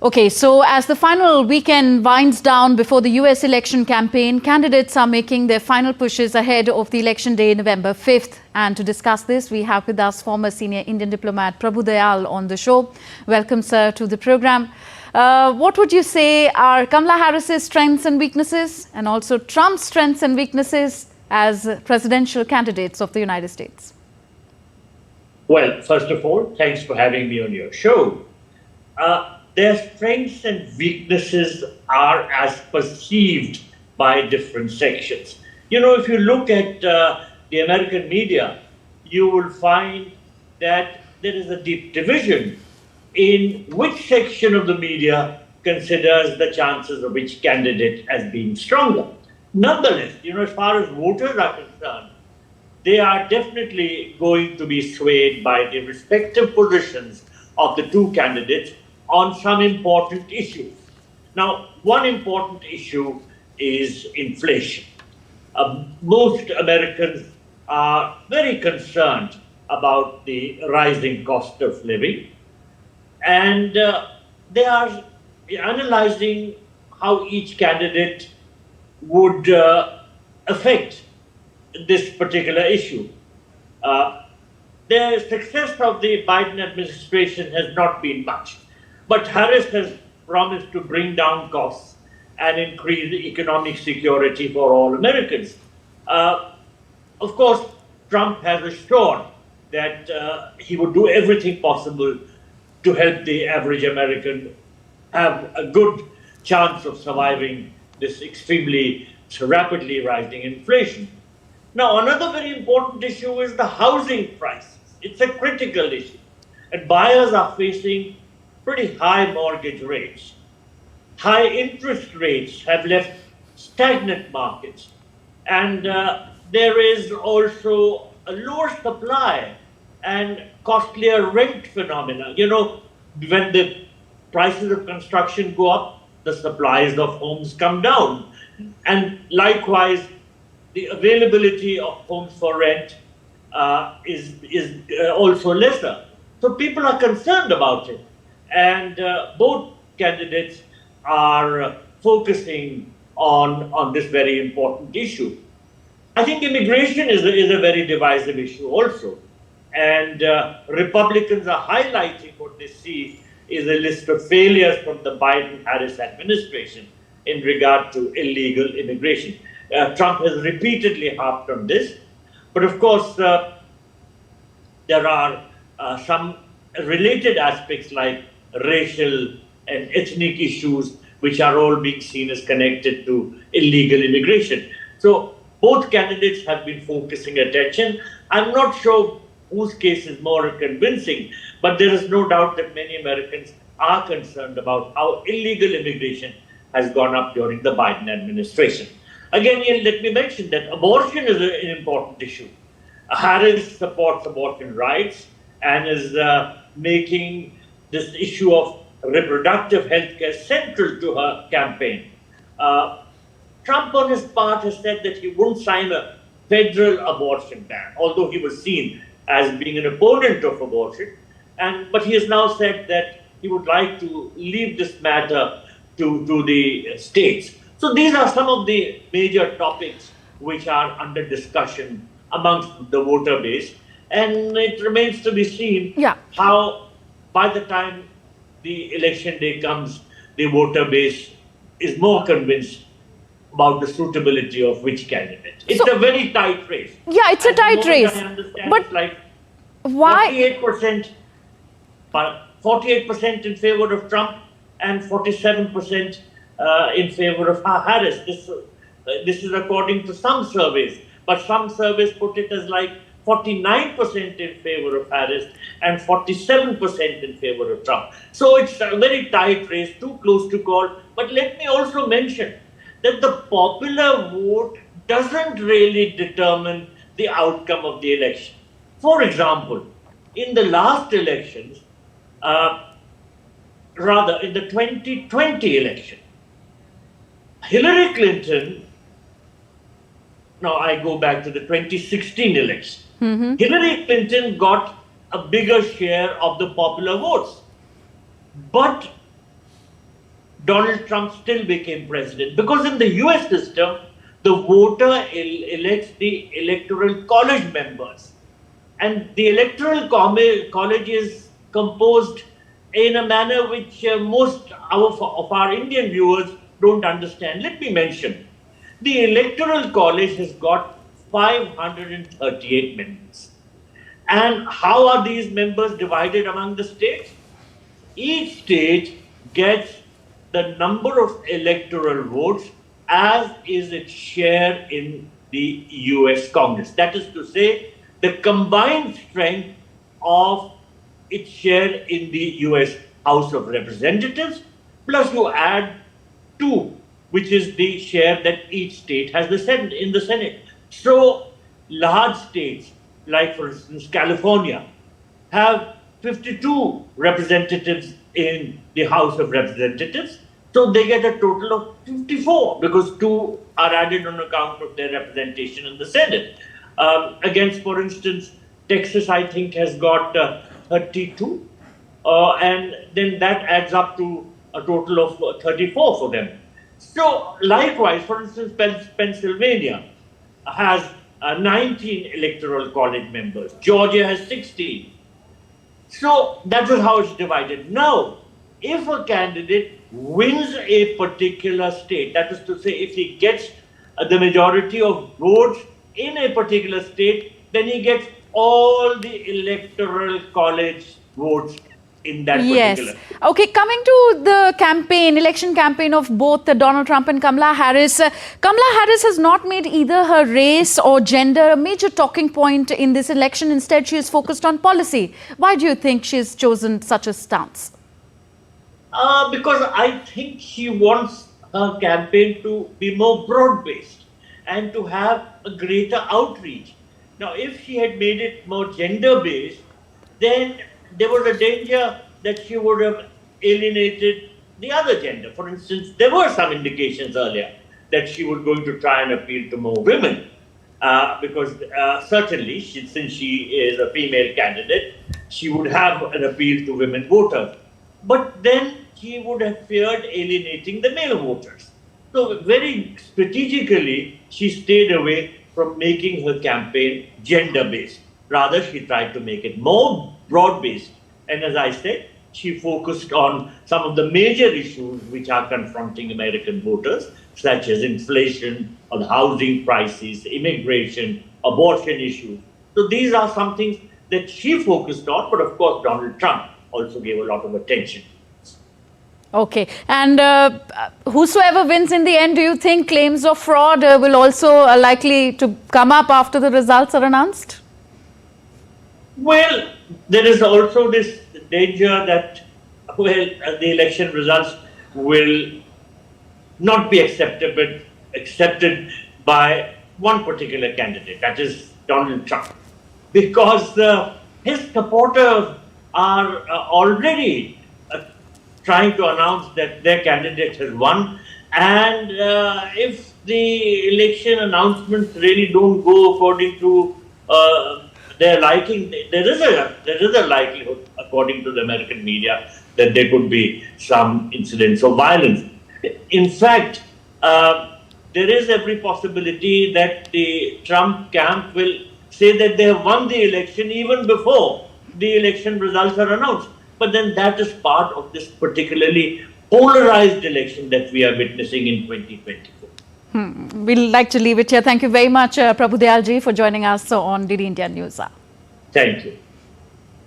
Okay, so as the final weekend winds down before the US election campaign, candidates are making their final pushes ahead of the election day, November 5th. And to discuss this, we have with us former senior Indian diplomat Prabhu Dayal on the show. Welcome, sir, to the program. What would you say are Kamala Harris's strengths and weaknesses, and also Trump's strengths and weaknesses as presidential candidates of the United States? Well, first of all, thanks for having me on your show. Their strengths and weaknesses are as perceived by different sections. You know, if you look at the American media, you will find that there is a deep division in which section of the media considers the chances of which candidate as being stronger. Nonetheless, you know, as far as voters are concerned, they are definitely going to be swayed by the respective positions of the two candidates on some important issues. Now, one important issue is inflation. Most Americans are very concerned about the rising cost of living, and they are analyzing how each candidate would affect this particular issue. The success of the Biden administration has not been much. But Harris has promised to bring down costs and increase economic security for all Americans. Of course, Trump has assured that he would do everything possible to help the average American have a good chance of surviving this extremely rapidly rising inflation. Now, another very important issue is the housing prices. It's a critical issue, and buyers are facing pretty high mortgage rates. High interest rates have left stagnant markets, and there is also a lower supply and costlier rent phenomena. You know, when the prices of construction go up, the supplies of homes come down, and likewise, the availability of homes for rent is also lesser. So people are concerned about it. And both candidates are focusing on this very important issue. I think immigration is a very divisive issue also. And Republicans are highlighting what they see is a list of failures from the Biden-Harris administration in regard to illegal immigration. Trump has repeatedly harped on this. But of course, there are some related aspects like racial and ethnic issues, which are all being seen as connected to illegal immigration. So both candidates have been focusing attention. I'm not sure whose case is more convincing, but there is no doubt that many Americans are concerned about how illegal immigration has gone up during the Biden administration. Again, let me mention that abortion is an important issue. Harris supports abortion rights and is making this issue of reproductive health care central to her campaign. Trump, on his part, has said that he won't sign a federal abortion ban, although he was seen as being an opponent of abortion. But he has now said that he would like to leave this matter to the states. So these are some of the major topics which are under discussion amongst the voter base. And it remains to be seen how, by the time the election day comes, the voter base is more convinced about the suitability of which candidate. It's a very tight race. Yeah, it's a tight race. I understand but it's like why? 48% in favor of Trump and 47% in favor of Harris. This is according to some surveys, but some surveys put it as like 49% in favor of Harris and 47% in favor of Trump. So it's a very tight race, too close to call. But let me also mention that the popular vote doesn't really determine the outcome of the election. For example, in the last elections, rather in the 2020 election, Hillary Clinton, now I go back to the 2016 election, Hillary Clinton got a bigger share of the popular votes. But Donald Trump still became president. Because in the US system, the voter elects the electoral college members. And the electoral college is composed in a manner which most of our Indian viewers don't understand. Let me mention, the electoral college has got 538 members. And how are these members divided among the states? Each state gets the number of electoral votes as is its share in the US Congress. That is to say, the combined strength of its share in the US House of Representatives, plus you add 2, which is the share that each state has in the Senate. So large states, like for instance California, have 52 representatives in the House of Representatives. So they get a total of 54 because 2 are added on account of their representation in the Senate. Against, for instance, Texas, I think, has got 32. And then that adds up to a total of 34 for them. So likewise, for instance, Pennsylvania has 19 electoral college members. Georgia has 16. So that is how it's divided. Now, if a candidate wins a particular state, that is to say, if he gets the majority of votes in a particular state, then he gets all the electoral college votes in that particular state. Okay, coming to the election campaign of both Donald Trump and Kamala Harris. Kamala Harris has not made either her race or gender a major talking point in this election. Instead, she is focused on policy. Why do you think she's chosen such a stance? Because I think she wants her campaign to be more broad-based and to have a greater outreach. Now, if she had made it more gender-based, then there was a danger that she would have alienated the other gender. For instance, there were some indications earlier that she was going to try and appeal to more women, because certainly, since she is a female candidate, she would have an appeal to women voters. But then she would have feared alienating the male voters. So very strategically, she stayed away from making her campaign gender-based. Rather, she tried to make it more broad-based. And as I said, she focused on some of the major issues which are confronting American voters, such as inflation, on housing prices, immigration, abortion issues. So these are some things that she focused on, but of course Donald Trump also gave a lot of attention. Okay. And whosoever wins in the end, do you think claims of fraud will also likely to come up after the results are announced? Well, there is also this danger that the election results will not be accepted by one particular candidate, that is Donald Trump, because his supporters are already trying to announce that their candidate has won, and if the election announcements really don't go according to their liking, there is a likelihood, according to the American media, that there could be some incidents of violence. In fact, there is every possibility that the Trump camp will say that they have won the election even before the election results are announced. But then that is part of this particularly polarized election that we are witnessing in 2024. We'd like to leave it here. Thank you very much, Prabhu Dayalji, for joining us on DD India News. Thank you.